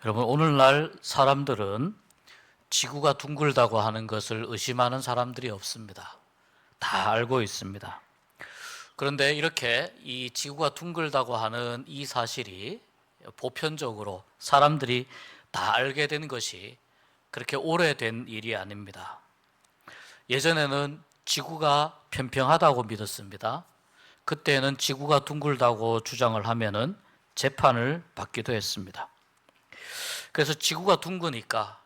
여러분, 오늘날 사람들은 지구가 둥글다고 하는 것을 의심하는 사람들이 없습니다. 다 알고 있습니다. 그런데 이렇게 이 지구가 둥글다고 하는 이 사실이 보편적으로 사람들이 다 알게 된 것이 그렇게 오래된 일이 아닙니다. 예전에는 지구가 평평하다고 믿었습니다. 그때는 지구가 둥글다고 주장을 하면은 재판을 받기도 했습니다. 그래서 지구가 둥그니까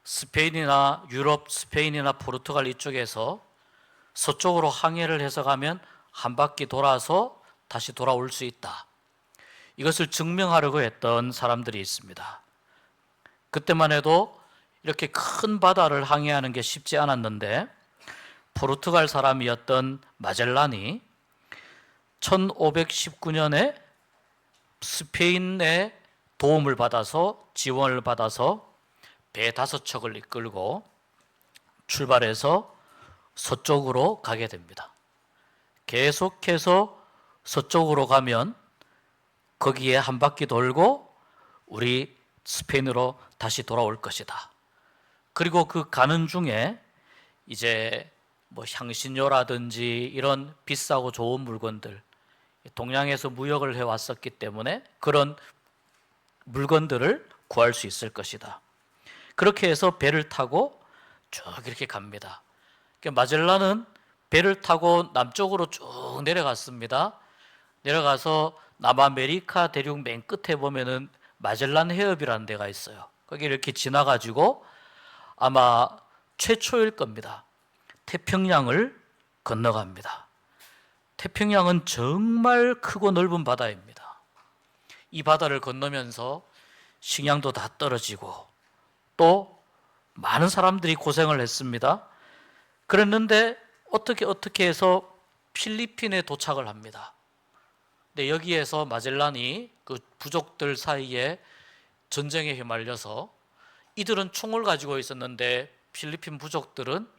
스페인이나 유럽, 스페인이나 포르투갈 이쪽에서 서쪽으로 항해를 해서 가면 한 바퀴 돌아서 다시 돌아올 수 있다. 이것을 증명하려고 했던 사람들이 있습니다. 그때만 해도 이렇게 큰 바다를 항해하는 게 쉽지 않았는데 포르투갈 사람이었던 마젤란이 1519년에 스페인의 도움을 받아서 지원을 받아서 배 5척을 이끌고 출발해서 서쪽으로 가게 됩니다. 계속해서 서쪽으로 가면 거기에 한 바퀴 돌고 우리 스페인으로 다시 돌아올 것이다. 그리고 그 가는 중에 이제 향신료라든지 이런 비싸고 좋은 물건들, 동양에서 무역을 해왔었기 때문에 그런 물건들을 구할 수 있을 것이다. 그렇게 해서 배를 타고 쭉 이렇게 갑니다. 마젤란은 배를 타고 남쪽으로 쭉 내려갔습니다. 내려가서 남아메리카 대륙 맨 끝에 보면은 마젤란 해협이라는 데가 있어요. 거기 이렇게 지나가지고 아마 최초일 겁니다. 태평양을 건너갑니다. 태평양은 정말 크고 넓은 바다입니다. 이 바다를 건너면서 식량도 다 떨어지고 또 많은 사람들이 고생을 했습니다. 그랬는데 어떻게 해서 필리핀에 도착을 합니다. 근데 여기에서 마젤란이 그 부족들 사이에 전쟁에 휘말려서 이들은 총을 가지고 있었는데 필리핀 부족들은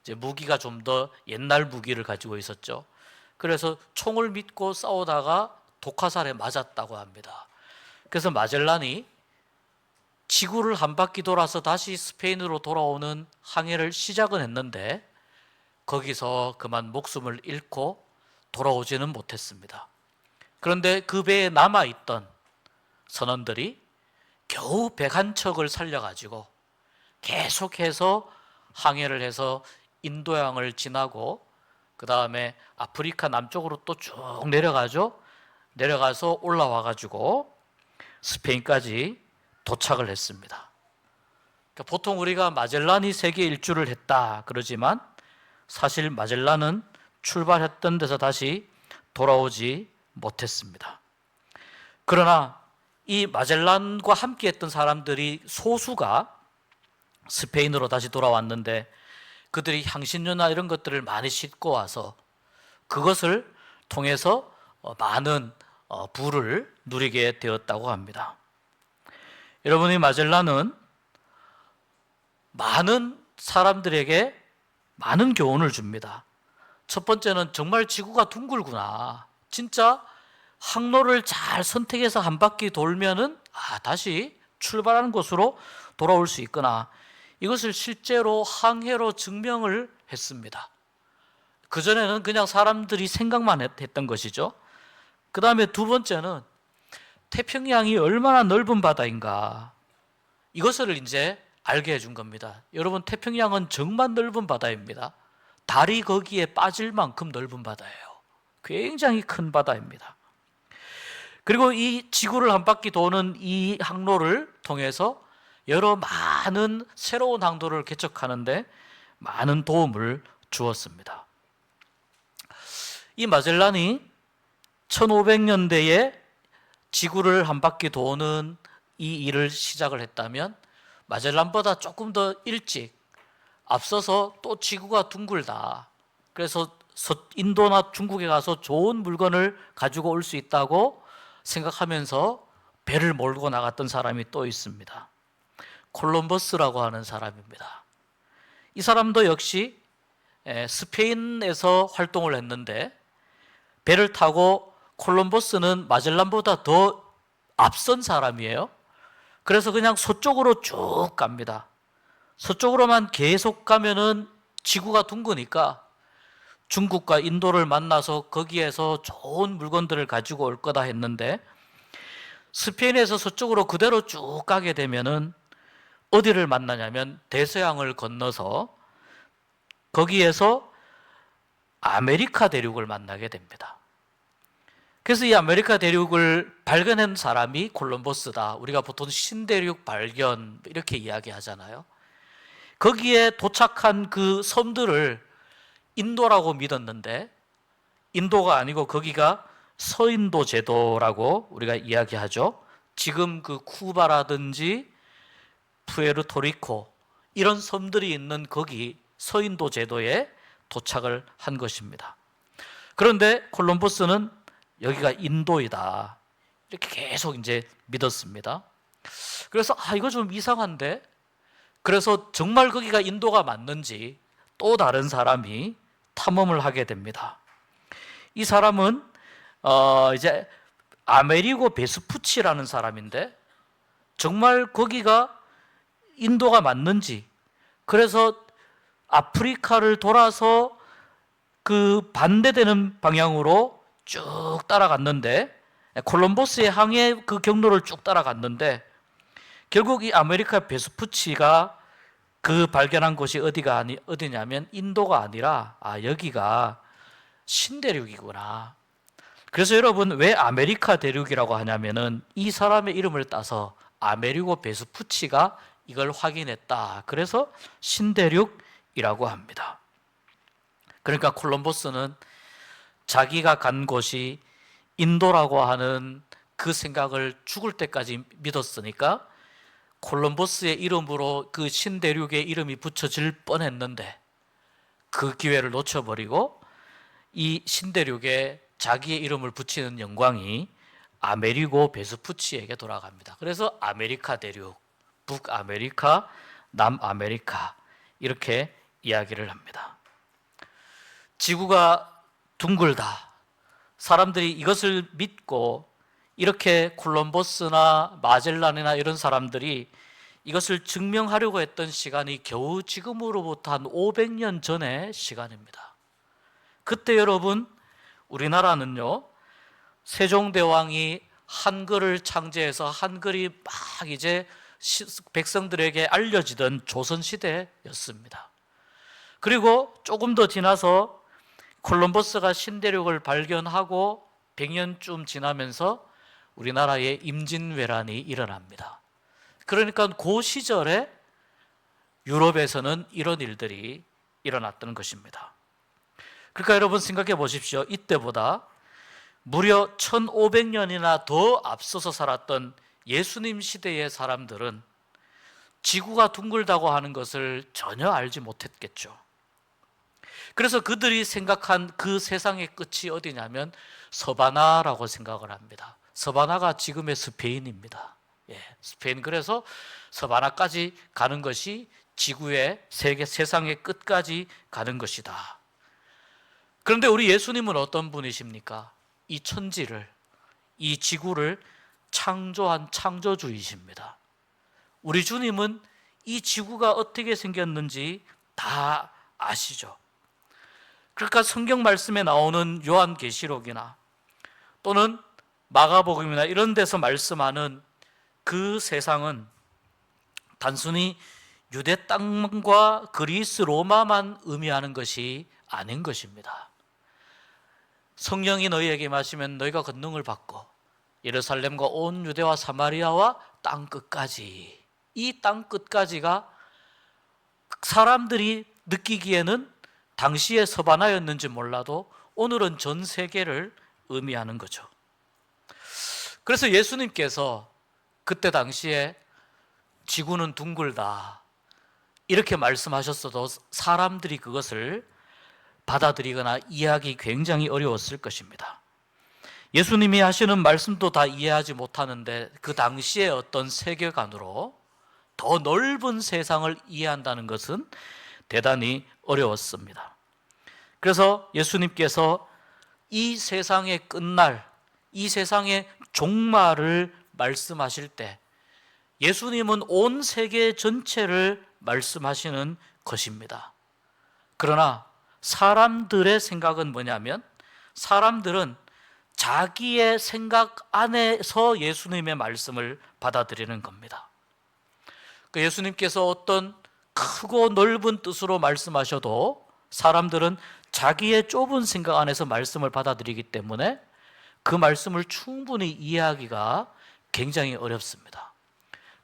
이제 무기가 좀 더 옛날 무기를 가지고 있었죠. 그래서 총을 믿고 싸우다가 독화살에 맞았다고 합니다. 그래서 마젤란이 지구를 한 바퀴 돌아서 다시 스페인으로 돌아오는 항해를 시작은 했는데 거기서 그만 목숨을 잃고 돌아오지는 못했습니다. 그런데 그 배에 남아있던 선원들이 겨우 101척을 살려가지고 계속해서 항해를 해서 인도양을 지나고 그 다음에 아프리카 남쪽으로 또 쭉 내려가죠. 내려가서 올라와가지고 스페인까지 도착을 했습니다. 그러니까 보통 우리가 마젤란이 세계 일주를 했다 그러지만 사실 마젤란은 출발했던 데서 다시 돌아오지 못했습니다. 그러나 이 마젤란과 함께 했던 사람들이 소수가 스페인으로 다시 돌아왔는데 그들이 향신료나 이런 것들을 많이 싣고 와서 그것을 통해서 많은 부를 누리게 되었다고 합니다. 여러분이 마젤란은 많은 사람들에게 많은 교훈을 줍니다. 첫 번째는 정말 지구가 둥글구나. 진짜 항로를 잘 선택해서 한 바퀴 돌면은 다시 출발하는 곳으로 돌아올 수 있구나. 이것을 실제로 항해로 증명을 했습니다. 그전에는 그냥 사람들이 생각만 했던 것이죠. 그 다음에 두 번째는 태평양이 얼마나 넓은 바다인가. 이것을 이제 알게 해준 겁니다. 여러분, 태평양은 정말 넓은 바다입니다. 달이 거기에 빠질 만큼 넓은 바다예요. 굉장히 큰 바다입니다. 그리고 이 지구를 한 바퀴 도는 이 항로를 통해서 여러 많은 새로운 항로를 개척하는데 많은 도움을 주었습니다. 이 마젤란이 1500년대에 지구를 한 바퀴 도는 이 일을 시작을 했다면 마젤란보다 조금 더 일찍 앞서서 또 지구가 둥글다. 그래서 인도나 중국에 가서 좋은 물건을 가지고 올 수 있다고 생각하면서 배를 몰고 나갔던 사람이 또 있습니다. 콜럼버스라고 하는 사람입니다. 이 사람도 역시 스페인에서 활동을 했는데 배를 타고 콜럼버스는 마젤란보다 더 앞선 사람이에요. 그래서 그냥 서쪽으로 쭉 갑니다. 서쪽으로만 계속 가면은 지구가 둥그니까 중국과 인도를 만나서 거기에서 좋은 물건들을 가지고 올 거다 했는데, 스페인에서 서쪽으로 그대로 쭉 가게 되면은 어디를 만나냐면 대서양을 건너서 거기에서 아메리카 대륙을 만나게 됩니다. 그래서 이 아메리카 대륙을 발견한 사람이 콜럼버스다. 우리가 보통 신대륙 발견 이렇게 이야기하잖아요. 거기에 도착한 그 섬들을 인도라고 믿었는데 인도가 아니고 거기가 서인도 제도라고 우리가 이야기하죠. 지금 그 쿠바라든지 푸에르토리코 이런 섬들이 있는 거기 서인도 제도에 도착을 한 것입니다. 그런데 콜럼버스는 여기가 인도이다 이렇게 계속 이제 믿었습니다. 그래서 이거 좀 이상한데, 그래서 정말 거기가 인도가 맞는지 또 다른 사람이 탐험을 하게 됩니다. 이 사람은 이제 아메리고 베스푸치라는 사람인데 정말 거기가 인도가 맞는지, 그래서 아프리카를 돌아서 그 반대되는 방향으로 쭉 따라갔는데, 콜럼버스의 항해 그 경로를 쭉 따라갔는데 결국 이 아메리카 베스푸치가 그 발견한 곳이 어디냐면 인도가 아니라 여기가 신대륙이구나. 그래서 여러분 왜 아메리카 대륙이라고 하냐면은 이 사람의 이름을 따서 아메리고 베스푸치가 이걸 확인했다. 그래서 신대륙이라고 합니다. 그러니까 콜럼버스는 자기가 간 곳이 인도라고 하는 그 생각을 죽을 때까지 믿었으니까 콜럼버스의 이름으로 그 신대륙의 이름이 붙여질 뻔했는데 그 기회를 놓쳐버리고 이 신대륙에 자기의 이름을 붙이는 영광이 아메리고 베스푸치에게 돌아갑니다. 그래서 아메리카 대륙, 북아메리카, 남아메리카 이렇게 이야기를 합니다. 지구가 둥글다. 사람들이 이것을 믿고 이렇게 콜럼버스나 마젤란이나 이런 사람들이 이것을 증명하려고 했던 시간이 겨우 지금으로부터 한 500년 전의 시간입니다. 그때 여러분 우리나라는요, 세종대왕이 한글을 창제해서 한글이 막 이제 백성들에게 알려지던 조선시대였습니다. 그리고 조금 더 지나서 콜럼버스가 신대륙을 발견하고 100년쯤 지나면서 우리나라에 임진왜란이 일어납니다. 그러니까 그 시절에 유럽에서는 이런 일들이 일어났던 것입니다. 그러니까 여러분 생각해 보십시오. 이때보다 무려 1500년이나 더 앞서서 살았던 예수님 시대의 사람들은 지구가 둥글다고 하는 것을 전혀 알지 못했겠죠. 그래서 그들이 생각한 그 세상의 끝이 어디냐면 서바나라고 생각을 합니다. 서바나가 지금의 스페인입니다. 스페인. 그래서 서바나까지 가는 것이 지구의 세상의 끝까지 가는 것이다. 그런데 우리 예수님은 어떤 분이십니까? 이 천지를, 이 지구를 창조한 창조주이십니다. 우리 주님은 이 지구가 어떻게 생겼는지 다 아시죠? 그러니까 성경 말씀에 나오는 요한계시록이나 또는 마가복음이나 이런 데서 말씀하는 그 세상은 단순히 유대 땅과 그리스 로마만 의미하는 것이 아닌 것입니다. 성령이 너희에게 임하시면 너희가 권능을 받고 예루살렘과 온 유대와 사마리아와 땅 끝까지, 이 땅 끝까지가 사람들이 느끼기에는 당시의 서바나였는지 몰라도 오늘은 전 세계를 의미하는 거죠. 그래서 예수님께서 그때 당시에 지구는 둥글다 이렇게 말씀하셨어도 사람들이 그것을 받아들이거나 이해하기 굉장히 어려웠을 것입니다. 예수님이 하시는 말씀도 다 이해하지 못하는데 그 당시의 어떤 세계관으로 더 넓은 세상을 이해한다는 것은 대단히 어려웠습니다. 그래서 예수님께서 이 세상의 끝날, 이 세상의 종말을 말씀하실 때 예수님은 온 세계 전체를 말씀하시는 것입니다. 그러나 사람들의 생각은 뭐냐면, 사람들은 자기의 생각 안에서 예수님의 말씀을 받아들이는 겁니다. 예수님께서 어떤 크고 넓은 뜻으로 말씀하셔도 사람들은 자기의 좁은 생각 안에서 말씀을 받아들이기 때문에 그 말씀을 충분히 이해하기가 굉장히 어렵습니다.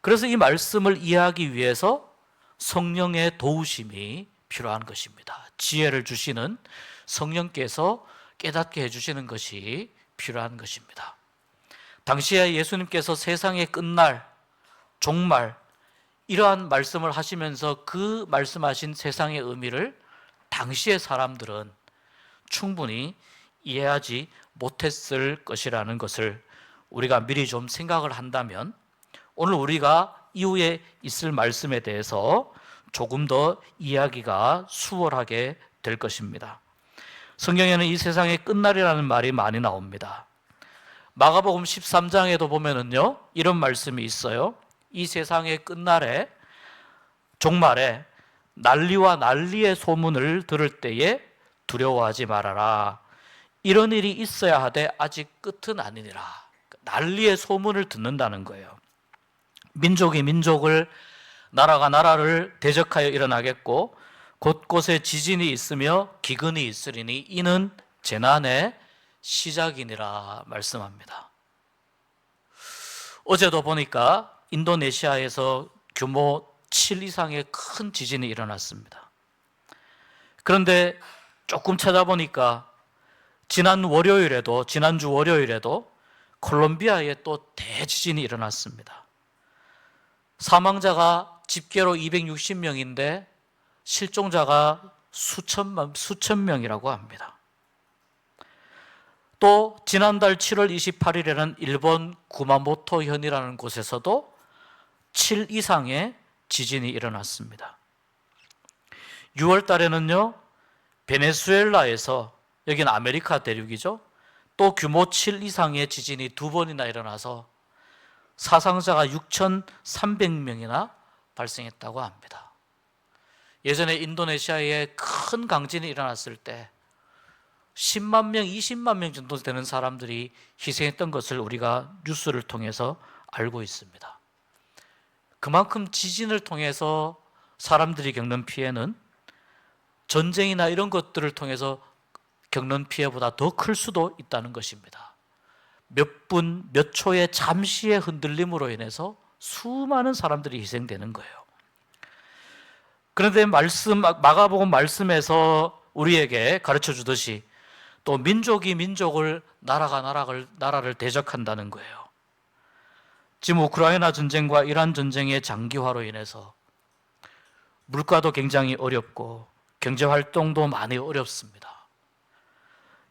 그래서 이 말씀을 이해하기 위해서 성령의 도우심이 필요한 것입니다. 지혜를 주시는 성령께서 깨닫게 해주시는 것이 필요한 것입니다. 당시에 예수님께서 세상의 끝날, 종말, 이러한 말씀을 하시면서 그 말씀하신 세상의 의미를 당시의 사람들은 충분히 이해하지 못했을 것이라는 것을 우리가 미리 좀 생각을 한다면 오늘 우리가 이후에 있을 말씀에 대해서 조금 더 이해하기가 수월하게 될 것입니다. 성경에는 이 세상의 끝날이라는 말이 많이 나옵니다. 마가복음 13장에도 보면은요, 이런 말씀이 있어요. 이 세상의 끝날에, 종말에 난리와 난리의 소문을 들을 때에 두려워하지 말아라. 이런 일이 있어야 하되 아직 끝은 아니니라. 난리의 소문을 듣는다는 거예요. 민족이 민족을, 나라가 나라를 대적하여 일어나겠고 곳곳에 지진이 있으며 기근이 있으리니 이는 재난의 시작이니라 말씀합니다. 어제도 보니까 인도네시아에서 규모 7 이상의 큰 지진이 일어났습니다. 그런데 조금 찾아보니까 지난주 월요일에도 콜롬비아에 또 대지진이 일어났습니다. 사망자가 집계로 260명인데 실종자가 수천 명이라고 합니다. 또 지난달 7월 28일에는 일본 구마모토현이라는 곳에서도 7 이상의 지진이 일어났습니다. 6월 달에는요, 베네수엘라에서, 여기는 아메리카 대륙이죠, 또 규모 7 이상의 지진이 2번이나 일어나서 사상자가 6,300명이나 발생했다고 합니다. 예전에 인도네시아에 큰 강진이 일어났을 때 10만 명, 20만 명 정도 되는 사람들이 희생했던 것을 우리가 뉴스를 통해서 알고 있습니다. 그만큼 지진을 통해서 사람들이 겪는 피해는 전쟁이나 이런 것들을 통해서 겪는 피해보다 더 클 수도 있다는 것입니다. 몇 분, 몇 초의 잠시의 흔들림으로 인해서 수많은 사람들이 희생되는 거예요. 그런데 마가복음 말씀에서 우리에게 가르쳐 주듯이 또 민족이 민족을, 나라가 나라를 대적한다는 거예요. 지금 우크라이나 전쟁과 이란 전쟁의 장기화로 인해서 물가도 굉장히 어렵고 경제 활동도 많이 어렵습니다.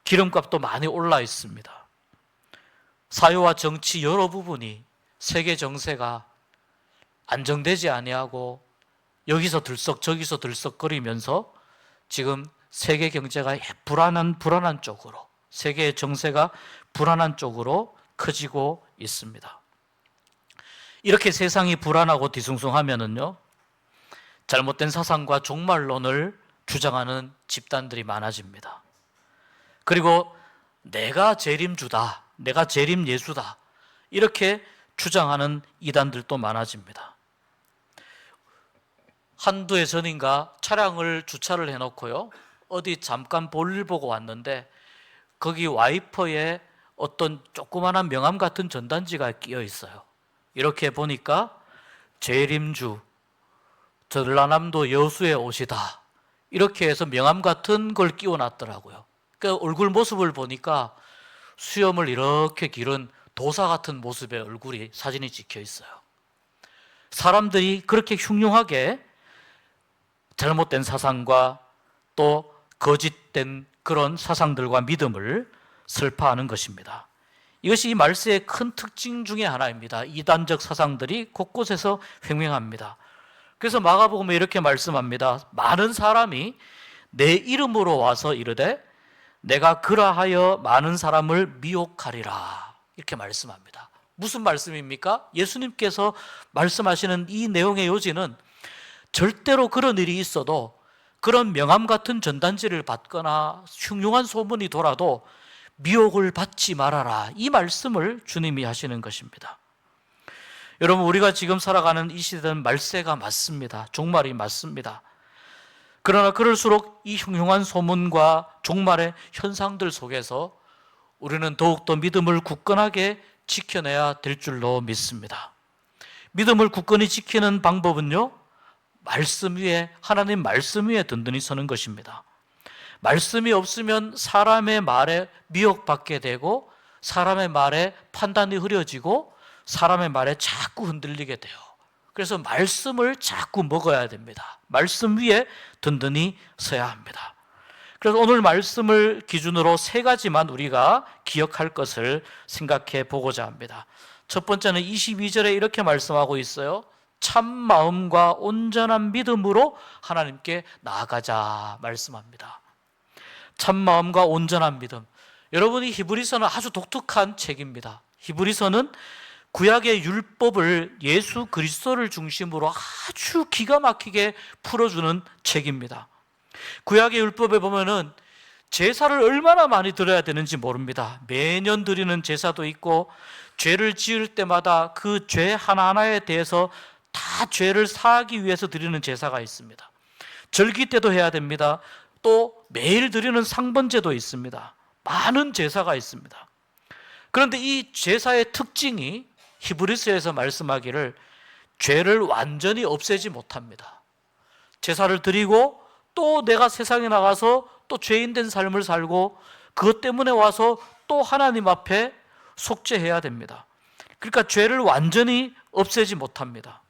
기름값도 많이 올라 있습니다. 사회와 정치 여러 부분이, 세계 정세가 안정되지 아니하고 여기서 들썩 저기서 들썩거리면서 지금 세계 경제가 불안한 쪽으로, 세계의 정세가 불안한 쪽으로 커지고 있습니다. 이렇게 세상이 불안하고 뒤숭숭하면은요, 잘못된 사상과 종말론을 주장하는 집단들이 많아집니다. 그리고 내가 재림주다, 내가 재림 예수다, 이렇게 주장하는 이단들도 많아집니다. 한두 해 전인가 차량을 주차를 해놓고요, 어디 잠깐 볼일 보고 왔는데 거기 와이퍼에 어떤 조그마한 명함 같은 전단지가 끼어 있어요. 이렇게 보니까 재림주, 전라남도 여수에 오시다, 이렇게 해서 명함 같은 걸 끼워놨더라고요. 그러니까 얼굴 모습을 보니까 수염을 이렇게 기른 도사 같은 모습의 얼굴이, 사진이 찍혀 있어요. 사람들이 그렇게 흉흉하게 잘못된 사상과 또 거짓된 그런 사상들과 믿음을 설파하는 것입니다. 이것이 이 말세의 큰 특징 중에 하나입니다. 이단적 사상들이 곳곳에서 횡행합니다. 그래서 마가복음에 이렇게 말씀합니다. 많은 사람이 내 이름으로 와서 이르되 내가 그라하여 많은 사람을 미혹하리라, 이렇게 말씀합니다. 무슨 말씀입니까? 예수님께서 말씀하시는 이 내용의 요지는 절대로 그런 일이 있어도, 그런 명함 같은 전단지를 받거나 흉흉한 소문이 돌아도 미혹을 받지 말아라, 이 말씀을 주님이 하시는 것입니다. 여러분, 우리가 지금 살아가는 이 시대는 말세가 맞습니다. 종말이 맞습니다. 그러나 그럴수록 이 흉흉한 소문과 종말의 현상들 속에서 우리는 더욱더 믿음을 굳건하게 지켜내야 될 줄로 믿습니다. 믿음을 굳건히 지키는 방법은요, 말씀 위에, 하나님 말씀 위에 든든히 서는 것입니다. 말씀이 없으면 사람의 말에 미혹받게 되고, 사람의 말에 판단이 흐려지고, 사람의 말에 자꾸 흔들리게 돼요. 그래서 말씀을 자꾸 먹어야 됩니다. 말씀 위에 든든히 서야 합니다. 그래서 오늘 말씀을 기준으로 세 가지만 우리가 기억할 것을 생각해 보고자 합니다. 첫 번째는 22절에 이렇게 말씀하고 있어요. 참 마음과 온전한 믿음으로 하나님께 나아가자 말씀합니다. 참 마음과 온전한 믿음. 여러분이 히브리서는 아주 독특한 책입니다. 히브리서는 구약의 율법을 예수 그리스도를 중심으로 아주 기가 막히게 풀어주는 책입니다. 구약의 율법에 보면은 제사를 얼마나 많이 드려야 되는지 모릅니다. 매년 드리는 제사도 있고, 죄를 지을 때마다 그 죄 하나하나에 대해서 다 죄를 사하기 위해서 드리는 제사가 있습니다. 절기 때도 해야 됩니다. 또 매일 드리는 상번제도 있습니다. 많은 제사가 있습니다. 그런데 이 제사의 특징이 히브리서에서 말씀하기를 죄를 완전히 없애지 못합니다. 제사를 드리고 또 내가 세상에 나가서 또 죄인된 삶을 살고, 그것 때문에 와서 또 하나님 앞에 속죄해야 됩니다. 그러니까 죄를 완전히 없애지 못합니다.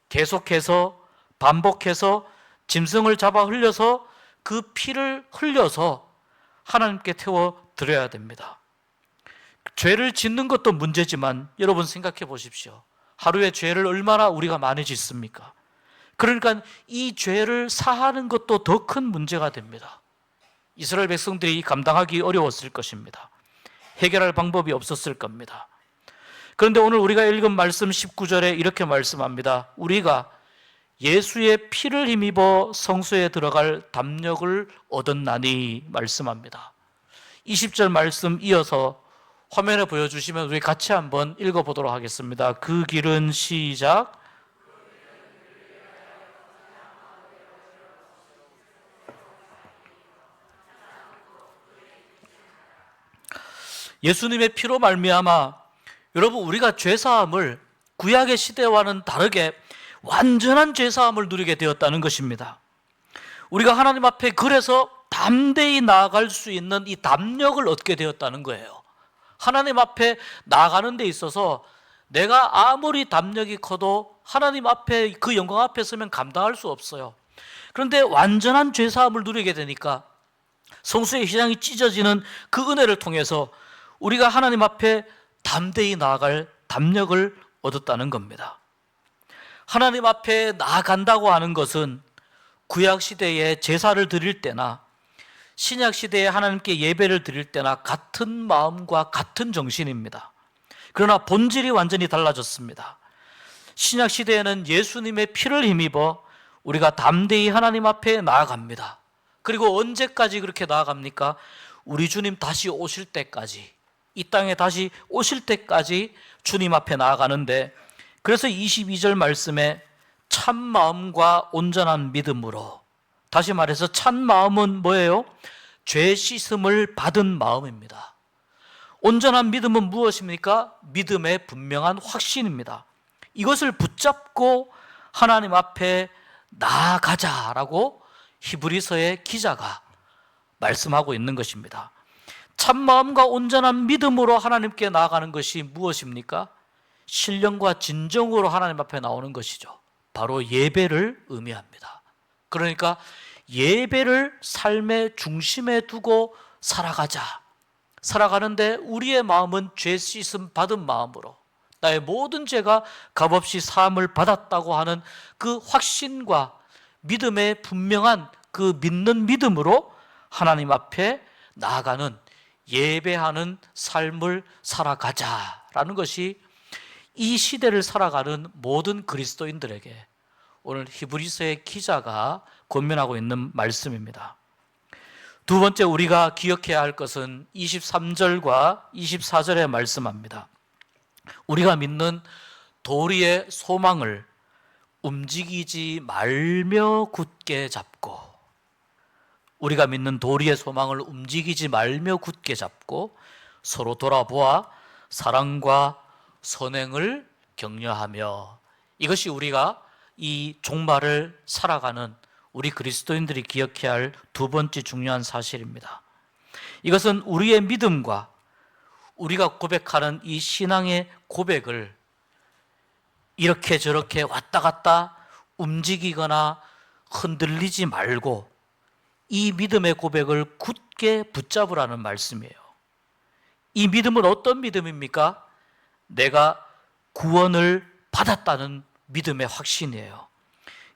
계속해서 반복해서 짐승을 잡아 흘려서 그 피를 흘려서 하나님께 태워 드려야 됩니다. 죄를 짓는 것도 문제지만 여러분 생각해 보십시오. 하루에 죄를 얼마나 우리가 많이 짓습니까? 그러니까 이 죄를 사하는 것도 더 큰 문제가 됩니다. 이스라엘 백성들이 감당하기 어려웠을 것입니다. 해결할 방법이 없었을 겁니다. 그런데 오늘 우리가 읽은 말씀 19절에 이렇게 말씀합니다. 우리가 예수의 피를 힘입어 성소에 들어갈 담력을 얻었나니 말씀합니다. 20절 말씀 이어서 화면에 보여주시면 우리 같이 한번 읽어보도록 하겠습니다. 그 길은 시작. 예수님의 피로 말미암아 여러분, 우리가 죄사함을 구약의 시대와는 다르게 완전한 죄사함을 누리게 되었다는 것입니다. 우리가 하나님 앞에 그래서 담대히 나아갈 수 있는 이 담력을 얻게 되었다는 거예요. 하나님 앞에 나아가는 데 있어서 내가 아무리 담력이 커도 하나님 앞에, 그 영광 앞에 서면 감당할 수 없어요. 그런데 완전한 죄사함을 누리게 되니까 성수의 휘장이 찢어지는 그 은혜를 통해서 우리가 하나님 앞에 담대히 나아갈 담력을 얻었다는 겁니다. 하나님 앞에 나아간다고 하는 것은 구약 시대에 제사를 드릴 때나 신약 시대에 하나님께 예배를 드릴 때나 같은 마음과 같은 정신입니다. 그러나 본질이 완전히 달라졌습니다. 신약 시대에는 예수님의 피를 힘입어 우리가 담대히 하나님 앞에 나아갑니다. 그리고 언제까지 그렇게 나아갑니까? 우리 주님 다시 오실 때까지, 이 땅에 다시 오실 때까지 주님 앞에 나아가는데, 그래서 22절 말씀에 참 마음과 온전한 믿음으로, 다시 말해서 참 마음은 뭐예요? 죄 씻음을 받은 마음입니다. 온전한 믿음은 무엇입니까? 믿음의 분명한 확신입니다. 이것을 붙잡고 하나님 앞에 나아가자라고 히브리서의 기자가 말씀하고 있는 것입니다. 참마음과 온전한 믿음으로 하나님께 나아가는 것이 무엇입니까? 신령과 진정으로 하나님 앞에 나오는 것이죠. 바로 예배를 의미합니다. 그러니까 예배를 삶의 중심에 두고 살아가는데 우리의 마음은 죄 씻음 받은 마음으로, 나의 모든 죄가 값없이 사함을 받았다고 하는 그 확신과 믿음의 분명한 그 믿는 믿음으로 하나님 앞에 나아가는, 예배하는 삶을 살아가자라는 것이 이 시대를 살아가는 모든 그리스도인들에게 오늘 히브리서의 기자가 권면하고 있는 말씀입니다. 두 번째 우리가 기억해야 할 것은 23절과 24절에 말씀합니다. 우리가 믿는 도리의 소망을 움직이지 말며 굳게 잡고, 우리가 믿는 도리의 소망을 움직이지 말며 굳게 잡고 서로 돌아보아 사랑과 선행을 격려하며, 이것이 우리가 이 종말을 살아가는 우리 그리스도인들이 기억해야 할 두 번째 중요한 사실입니다. 이것은 우리의 믿음과 우리가 고백하는 이 신앙의 고백을 이렇게 저렇게 왔다 갔다 움직이거나 흔들리지 말고 이 믿음의 고백을 굳게 붙잡으라는 말씀이에요. 이 믿음은 어떤 믿음입니까? 내가 구원을 받았다는 믿음의 확신이에요.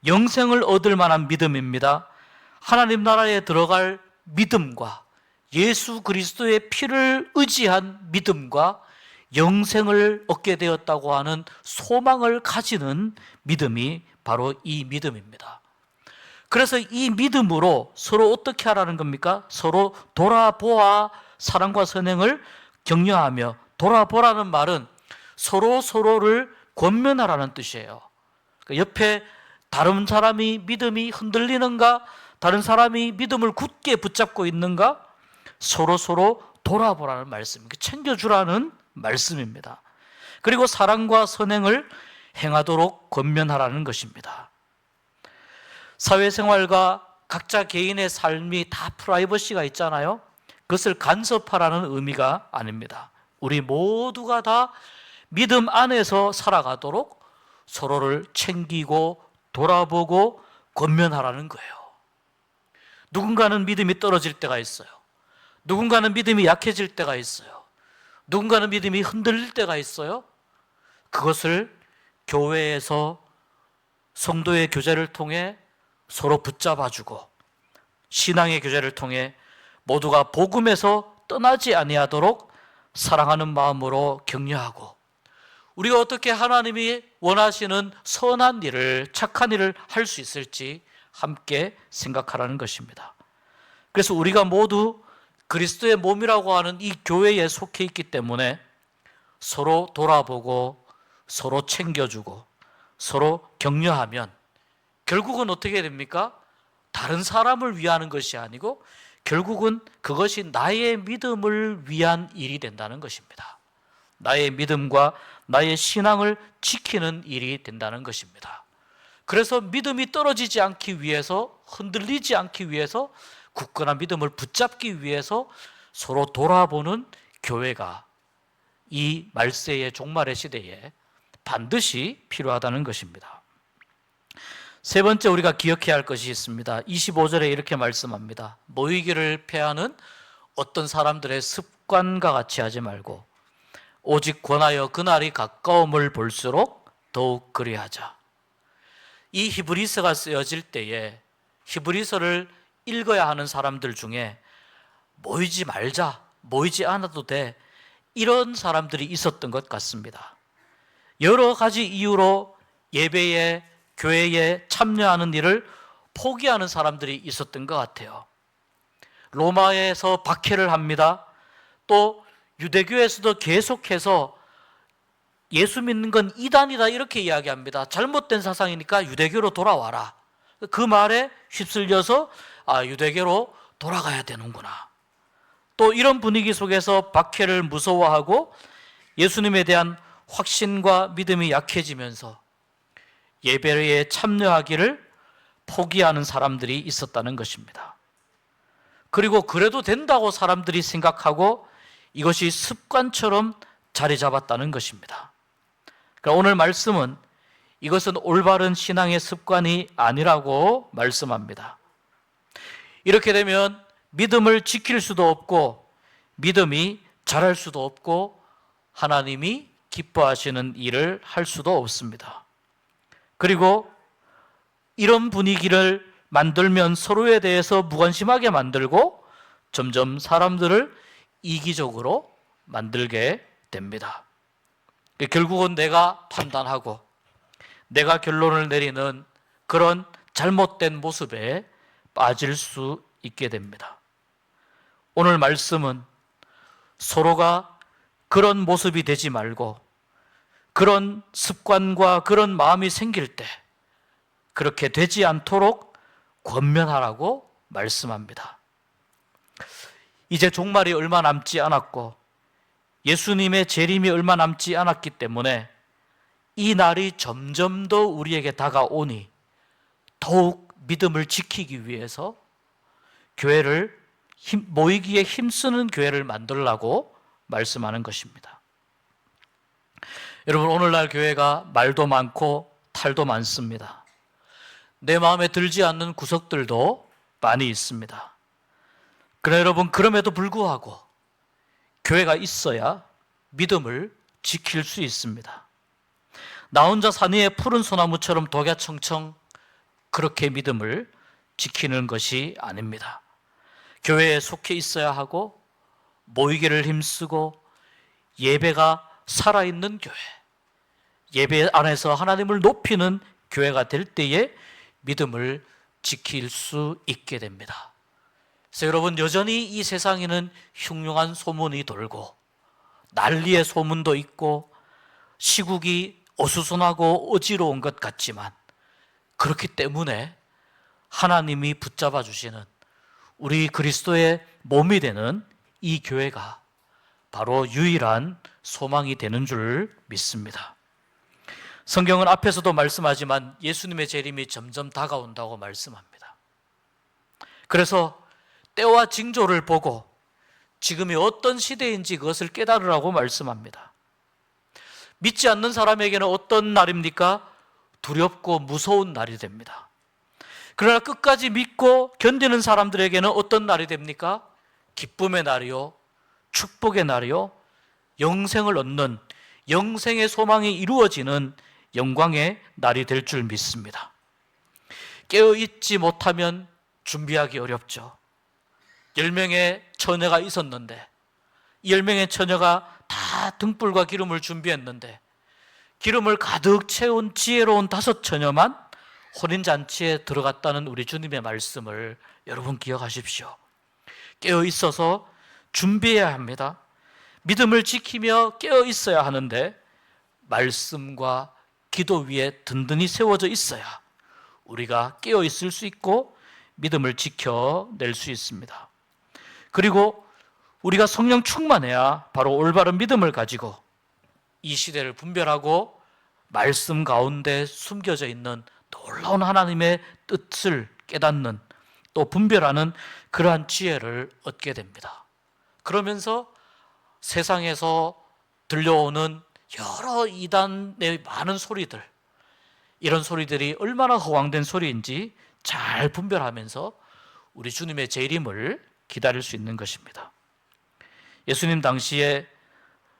영생을 얻을 만한 믿음입니다. 하나님 나라에 들어갈 믿음과 예수 그리스도의 피를 의지한 믿음과 영생을 얻게 되었다고 하는 소망을 가지는 믿음이 바로 이 믿음입니다. 그래서 이 믿음으로 서로 어떻게 하라는 겁니까? 서로 돌아보아 사랑과 선행을 격려하며, 돌아보라는 말은 서로를 권면하라는 뜻이에요. 옆에 다른 사람이 믿음이 흔들리는가? 다른 사람이 믿음을 굳게 붙잡고 있는가? 서로 돌아보라는 말씀, 챙겨주라는 말씀입니다. 그리고 사랑과 선행을 행하도록 권면하라는 것입니다. 사회생활과 각자 개인의 삶이 다 프라이버시가 있잖아요. 그것을 간섭하라는 의미가 아닙니다. 우리 모두가 다 믿음 안에서 살아가도록 서로를 챙기고 돌아보고 권면하라는 거예요. 누군가는 믿음이 떨어질 때가 있어요. 누군가는 믿음이 약해질 때가 있어요. 누군가는 믿음이 흔들릴 때가 있어요. 그것을 교회에서 성도의 교제를 통해 서로 붙잡아주고, 신앙의 교제를 통해 모두가 복음에서 떠나지 아니하도록 사랑하는 마음으로 격려하고, 우리가 어떻게 하나님이 원하시는 선한 일을, 착한 일을 할 수 있을지 함께 생각하라는 것입니다. 그래서 우리가 모두 그리스도의 몸이라고 하는 이 교회에 속해 있기 때문에 서로 돌아보고 서로 챙겨주고 서로 격려하면 결국은 어떻게 됩니까? 다른 사람을 위하는 것이 아니고 결국은 그것이 나의 믿음을 위한 일이 된다는 것입니다. 나의 믿음과 나의 신앙을 지키는 일이 된다는 것입니다. 그래서 믿음이 떨어지지 않기 위해서, 흔들리지 않기 위해서, 굳건한 믿음을 붙잡기 위해서 서로 돌아보는 교회가 이 말세의 종말의 시대에 반드시 필요하다는 것입니다. 세 번째 우리가 기억해야 할 것이 있습니다. 25절에 이렇게 말씀합니다. 모이기를 패하는 어떤 사람들의 습관과 같이 하지 말고 오직 권하여 그날이 가까움을 볼수록 더욱 그리하자. 이 히브리서가 쓰여질 때에 히브리서를 읽어야 하는 사람들 중에 모이지 말자, 모이지 않아도 돼, 이런 사람들이 있었던 것 같습니다. 여러 가지 이유로 예배에, 교회에 참여하는 일을 포기하는 사람들이 있었던 것 같아요. 로마에서 박해를 합니다. 또 유대교에서도 계속해서 예수 믿는 건 이단이다 이렇게 이야기합니다. 잘못된 사상이니까 유대교로 돌아와라. 그 말에 휩쓸려서 유대교로 돌아가야 되는구나. 또 이런 분위기 속에서 박해를 무서워하고 예수님에 대한 확신과 믿음이 약해지면서 예배에 참여하기를 포기하는 사람들이 있었다는 것입니다. 그리고 그래도 된다고 사람들이 생각하고 이것이 습관처럼 자리 잡았다는 것입니다. 그러니까 오늘 말씀은 이것은 올바른 신앙의 습관이 아니라고 말씀합니다. 이렇게 되면 믿음을 지킬 수도 없고 믿음이 자랄 수도 없고 하나님이 기뻐하시는 일을 할 수도 없습니다. 그리고 이런 분위기를 만들면 서로에 대해서 무관심하게 만들고 점점 사람들을 이기적으로 만들게 됩니다. 결국은 내가 판단하고 내가 결론을 내리는 그런 잘못된 모습에 빠질 수 있게 됩니다. 오늘 말씀은 서로가 그런 모습이 되지 말고 그런 습관과 그런 마음이 생길 때 그렇게 되지 않도록 권면하라고 말씀합니다. 이제 종말이 얼마 남지 않았고 예수님의 재림이 얼마 남지 않았기 때문에 이 날이 점점 더 우리에게 다가오니 더욱 믿음을 지키기 위해서 교회를 모이기에 힘쓰는 교회를 만들라고 말씀하는 것입니다. 여러분, 오늘날 교회가 말도 많고 탈도 많습니다. 내 마음에 들지 않는 구석들도 많이 있습니다. 그러나 여러분, 그럼에도 불구하고 교회가 있어야 믿음을 지킬 수 있습니다. 나 혼자 산 위에 푸른 소나무처럼 독야청청 그렇게 믿음을 지키는 것이 아닙니다. 교회에 속해 있어야 하고 모이기를 힘쓰고 예배가 살아있는 교회, 예배 안에서 하나님을 높이는 교회가 될 때에 믿음을 지킬 수 있게 됩니다. 그래서 여러분, 여전히 이 세상에는 흉흉한 소문이 돌고 난리의 소문도 있고 시국이 어수선하고 어지러운 것 같지만 그렇기 때문에 하나님이 붙잡아 주시는 우리 그리스도의 몸이 되는 이 교회가 바로 유일한 소망이 되는 줄 믿습니다. 성경은 앞에서도 말씀하지만 예수님의 재림이 점점 다가온다고 말씀합니다. 그래서 때와 징조를 보고 지금이 어떤 시대인지 그것을 깨달으라고 말씀합니다. 믿지 않는 사람에게는 어떤 날입니까? 두렵고 무서운 날이 됩니다. 그러나 끝까지 믿고 견디는 사람들에게는 어떤 날이 됩니까? 기쁨의 날이요, 축복의 날이요, 영생을 얻는, 영생의 소망이 이루어지는 영광의 날이 될 줄 믿습니다. 깨어있지 못하면 준비하기 어렵죠. 10명의 처녀가 있었는데 이 10명의 처녀가 다 등불과 기름을 준비했는데 기름을 가득 채운 지혜로운 5처녀만 혼인잔치에 들어갔다는 우리 주님의 말씀을 여러분 기억하십시오. 깨어있어서 준비해야 합니다. 믿음을 지키며 깨어있어야 하는데 말씀과 기도 위에 든든히 세워져 있어야 우리가 깨어있을 수 있고 믿음을 지켜낼 수 있습니다. 그리고 우리가 성령 충만해야 바로 올바른 믿음을 가지고 이 시대를 분별하고 말씀 가운데 숨겨져 있는 놀라운 하나님의 뜻을 깨닫는 또 분별하는 그러한 지혜를 얻게 됩니다. 그러면서 세상에서 들려오는 여러 이단의 많은 소리들, 이런 소리들이 얼마나 허황된 소리인지 잘 분별하면서 우리 주님의 재림을 기다릴 수 있는 것입니다. 예수님 당시에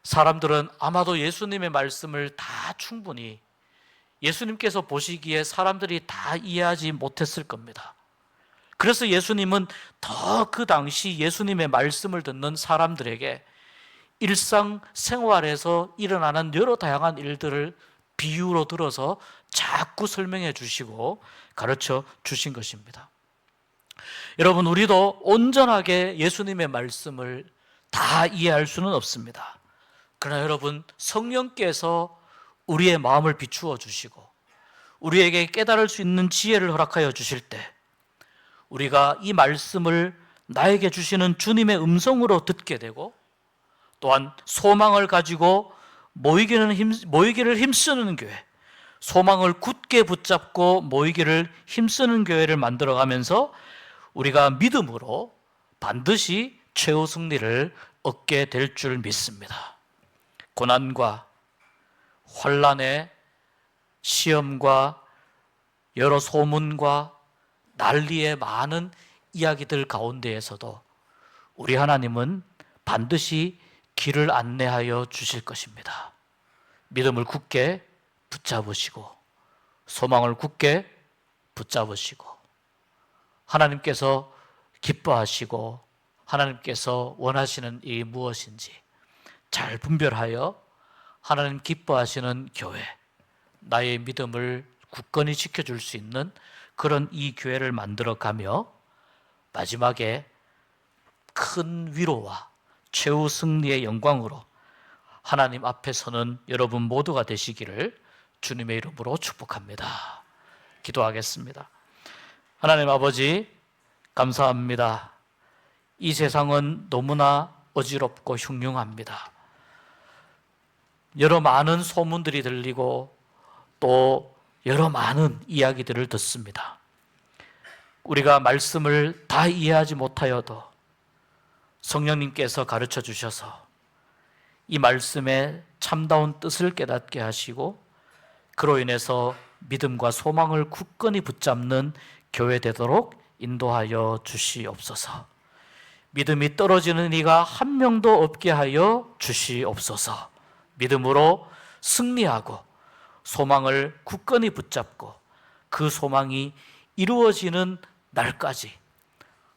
사람들은 아마도 예수님의 말씀을 다 충분히 예수님께서 보시기에 사람들이 다 이해하지 못했을 겁니다. 그래서 예수님은 더 그 당시 예수님의 말씀을 듣는 사람들에게 일상생활에서 일어나는 여러 다양한 일들을 비유로 들어서 자꾸 설명해 주시고 가르쳐 주신 것입니다. 여러분, 우리도 온전하게 예수님의 말씀을 다 이해할 수는 없습니다. 그러나 여러분, 성령께서 우리의 마음을 비추어 주시고 우리에게 깨달을 수 있는 지혜를 허락하여 주실 때 우리가 이 말씀을 나에게 주시는 주님의 음성으로 듣게 되고 또한 소망을 가지고 모이기를 힘쓰는 교회, 소망을 굳게 붙잡고 모이기를 힘쓰는 교회를 만들어가면서 우리가 믿음으로 반드시 최후 승리를 얻게 될 줄 믿습니다. 고난과 환난의 시험과 여러 소문과 난리의 많은 이야기들 가운데에서도 우리 하나님은 반드시 길을 안내하여 주실 것입니다. 믿음을 굳게 붙잡으시고 소망을 굳게 붙잡으시고 하나님께서 기뻐하시고 하나님께서 원하시는 일이 무엇인지 잘 분별하여 하나님 기뻐하시는 교회, 나의 믿음을 굳건히 지켜줄 수 있는 그런 이 교회를 만들어가며 마지막에 큰 위로와 최후 승리의 영광으로 하나님 앞에 서는 여러분 모두가 되시기를 주님의 이름으로 축복합니다. 기도하겠습니다. 하나님 아버지, 감사합니다. 이 세상은 너무나 어지럽고 흉흉합니다. 여러 많은 소문들이 들리고 또 여러 많은 이야기들을 듣습니다. 우리가 말씀을 다 이해하지 못하여도 성령님께서 가르쳐 주셔서 이 말씀의 참다운 뜻을 깨닫게 하시고 그로 인해서 믿음과 소망을 굳건히 붙잡는 교회 되도록 인도하여 주시옵소서. 믿음이 떨어지는 이가 한 명도 없게 하여 주시옵소서. 믿음으로 승리하고 소망을 굳건히 붙잡고 그 소망이 이루어지는 날까지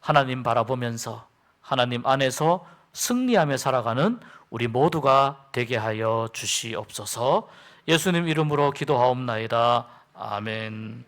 하나님 바라보면서 하나님 안에서 승리하며 살아가는 우리 모두가 되게 하여 주시옵소서. 예수님 이름으로 기도하옵나이다. 아멘.